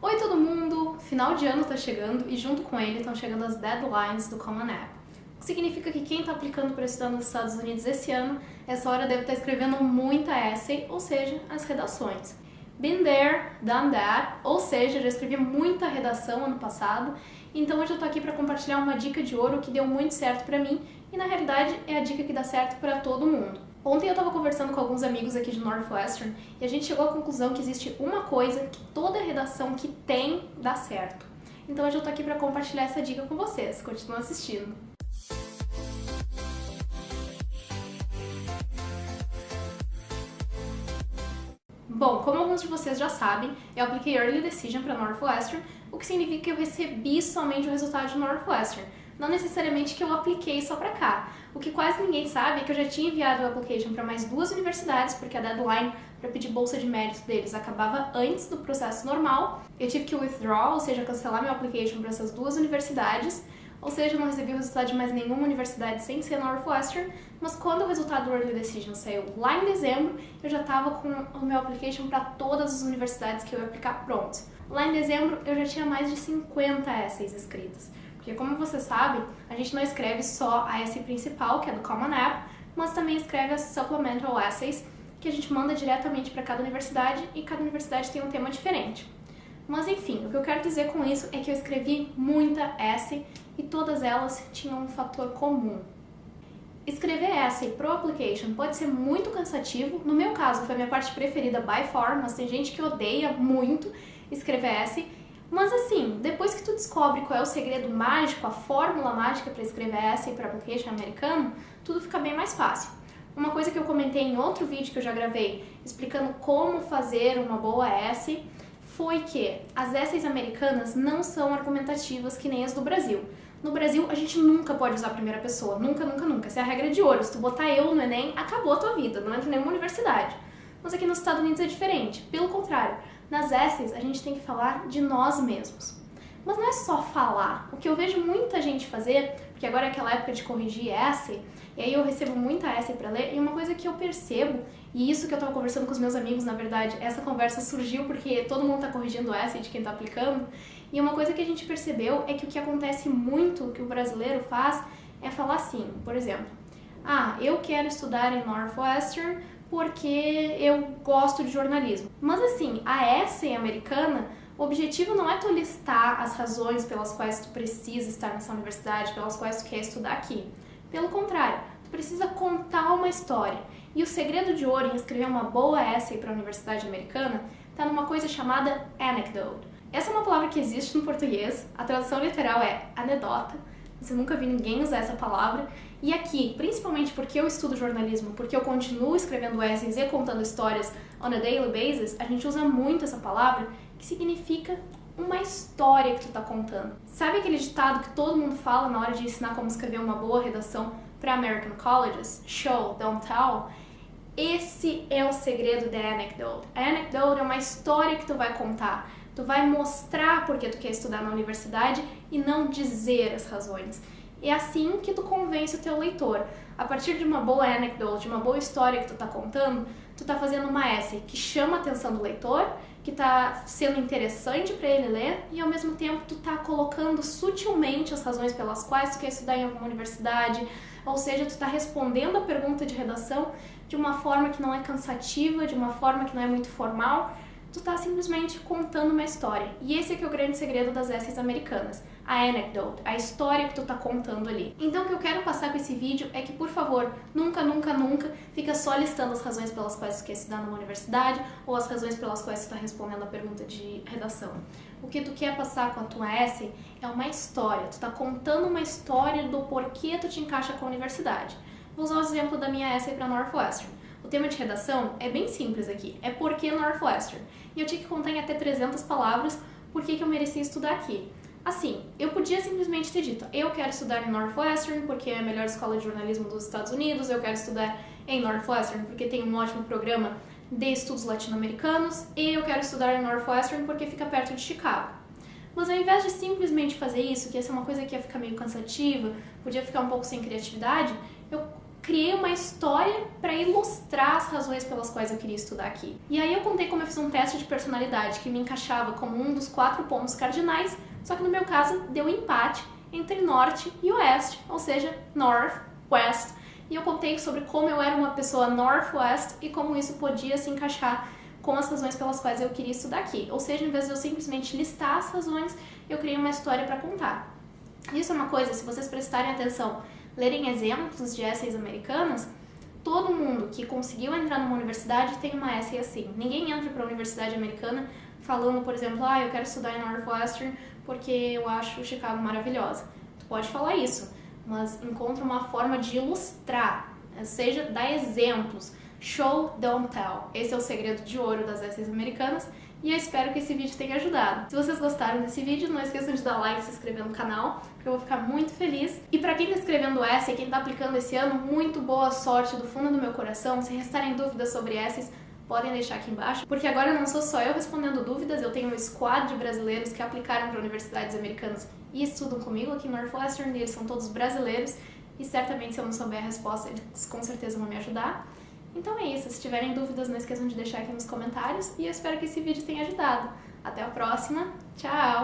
Oi todo mundo! Final de ano tá chegando e junto com ele estão chegando as deadlines do Common App. O que significa que quem está aplicando para estudar nos Estados Unidos esse ano, essa hora deve estar escrevendo muita essay, ou seja, as redações. Been there, done that, ou seja, já escrevi muita redação ano passado, então hoje eu tô aqui para compartilhar uma dica de ouro que deu muito certo para mim e na realidade é a dica que dá certo para todo mundo. Ontem eu estava conversando com alguns amigos aqui de Northwestern e a gente chegou à conclusão que existe uma coisa que toda redação que tem dá certo. Então hoje eu tô aqui para compartilhar essa dica com vocês. Continuem assistindo. Bom, como alguns de vocês já sabem, eu apliquei Early Decision para Northwestern, o que significa que eu recebi somente o resultado de Northwestern. Não necessariamente que eu apliquei só para cá. O que quase ninguém sabe é que eu já tinha enviado o application para mais 2 universidades, porque a deadline para pedir bolsa de mérito deles acabava antes do processo normal. Eu tive que withdraw, ou seja, cancelar meu application para essas 2 universidades, ou seja, eu não recebi o resultado de mais nenhuma universidade sem ser Northwestern, mas quando o resultado do Early Decision saiu lá em dezembro, eu já estava com o meu application para todas as universidades que eu ia aplicar pronto. Lá em dezembro, eu já tinha mais de 50 essays escritas. Porque, como você sabe, a gente não escreve só a essay principal, que é do Common App, mas também escreve as Supplemental Essays, que a gente manda diretamente para cada universidade e cada universidade tem um tema diferente. Mas enfim, o que eu quero dizer com isso é que eu escrevi muita essay e todas elas tinham um fator comum. Escrever essay pro application pode ser muito cansativo, no meu caso foi a minha parte preferida by far, mas tem gente que odeia muito escrever essay. Mas assim, depois que tu descobre qual é o segredo mágico, a fórmula mágica para escrever essay para application americano, tudo fica bem mais fácil. Uma coisa que eu comentei em outro vídeo que eu já gravei, explicando como fazer uma boa essay, foi que as essays americanas não são argumentativas que nem as do Brasil. No Brasil, a gente nunca pode usar a primeira pessoa, nunca, nunca, nunca. Essa é a regra de ouro, se tu botar eu no Enem, acabou a tua vida, não entra em nenhuma universidade. Mas aqui nos Estados Unidos é diferente, pelo contrário. Nas essays, a gente tem que falar de nós mesmos. Mas não é só falar. O que eu vejo muita gente fazer, porque agora é aquela época de corrigir essay, e aí eu recebo muita essay para ler, e uma coisa que eu percebo, e isso que eu estava conversando com os meus amigos, na verdade, essa conversa surgiu porque todo mundo está corrigindo essay de quem está aplicando, e uma coisa que a gente percebeu é que o que acontece muito, que o brasileiro faz, é falar assim, por exemplo, eu quero estudar em Northwestern porque eu gosto de jornalismo. Mas assim, a essay americana, o objetivo não é tu listar as razões pelas quais tu precisa estar nessa universidade, pelas quais tu quer estudar aqui. Pelo contrário, tu precisa contar uma história. E o segredo de ouro em escrever uma boa essay para a universidade americana está numa coisa chamada anecdote. Essa é uma palavra que existe no português, a tradução literal é anedota, mas eu nunca vi ninguém usar essa palavra. E aqui, principalmente porque eu estudo jornalismo, porque eu continuo escrevendo essays e contando histórias on a daily basis, a gente usa muito essa palavra, que significa uma história que tu tá contando. Sabe aquele ditado que todo mundo fala na hora de ensinar como escrever uma boa redação para American colleges? Show, don't tell. Esse é o segredo da anecdote. A anecdote é uma história que tu vai contar. Tu vai mostrar porque tu quer estudar na universidade e não dizer as razões. É assim que tu convence o teu leitor. A partir de uma boa anecdote, de uma boa história que tu tá contando, tu tá fazendo uma essay que chama a atenção do leitor, que tá sendo interessante para ele ler e ao mesmo tempo tu tá colocando sutilmente as razões pelas quais tu quer estudar em alguma universidade, ou seja, tu tá respondendo a pergunta de redação de uma forma que não é cansativa, de uma forma que não é muito formal. Tu tá simplesmente contando uma história. E esse é que é o grande segredo das essays americanas. A anecdote, a história que tu tá contando ali. Então o que eu quero passar com esse vídeo é que, por favor, nunca, nunca, nunca fica só listando as razões pelas quais tu quer estudar numa universidade ou as razões pelas quais tu tá respondendo a pergunta de redação. O que tu quer passar com a tua essay é uma história. Tu tá contando uma história do porquê tu te encaixa com a universidade. Vou usar o exemplo da minha essay para Northwestern. O tema de redação é bem simples aqui, é por que Northwestern. E eu tinha que contar em até 300 palavras por que eu merecia estudar aqui. Assim, eu podia simplesmente ter dito, eu quero estudar em Northwestern porque é a melhor escola de jornalismo dos Estados Unidos, eu quero estudar em Northwestern porque tem um ótimo programa de estudos latino-americanos, e eu quero estudar em Northwestern porque fica perto de Chicago. Mas ao invés de simplesmente fazer isso, que essa é uma coisa que ia ficar meio cansativa, podia ficar um pouco sem criatividade, eu criei uma história para ilustrar as razões pelas quais eu queria estudar aqui. E aí eu contei como eu fiz um teste de personalidade que me encaixava como um dos 4 pontos cardinais, só que no meu caso deu empate entre norte e oeste, ou seja, north, west. E eu contei sobre como eu era uma pessoa northwest e como isso podia se encaixar com as razões pelas quais eu queria estudar aqui. Ou seja, em vez de eu simplesmente listar as razões, eu criei uma história para contar. Isso é uma coisa, se vocês prestarem atenção, lerem exemplos de essays americanas, todo mundo que conseguiu entrar numa universidade tem uma essay assim. Ninguém entra para a universidade americana falando, por exemplo, eu quero estudar em Northwestern porque eu acho Chicago maravilhosa. Tu pode falar isso, mas encontra uma forma de ilustrar, seja dar exemplos. Show, don't tell. Esse é o segredo de ouro das essays americanas e eu espero que esse vídeo tenha ajudado. Se vocês gostaram desse vídeo, não esqueçam de dar like e se inscrever no canal, porque eu vou ficar muito feliz. E pra quem tá escrevendo essay, quem tá aplicando esse ano, muito boa sorte do fundo do meu coração. Se restarem dúvidas sobre essays, podem deixar aqui embaixo, porque agora não sou só eu respondendo dúvidas, eu tenho um squad de brasileiros que aplicaram para universidades americanas e estudam comigo aqui em Northwestern, e eles são todos brasileiros, e certamente se eu não souber a resposta, eles com certeza vão me ajudar. Então é isso, se tiverem dúvidas não esqueçam de deixar aqui nos comentários, e eu espero que esse vídeo tenha ajudado. Até a próxima, tchau!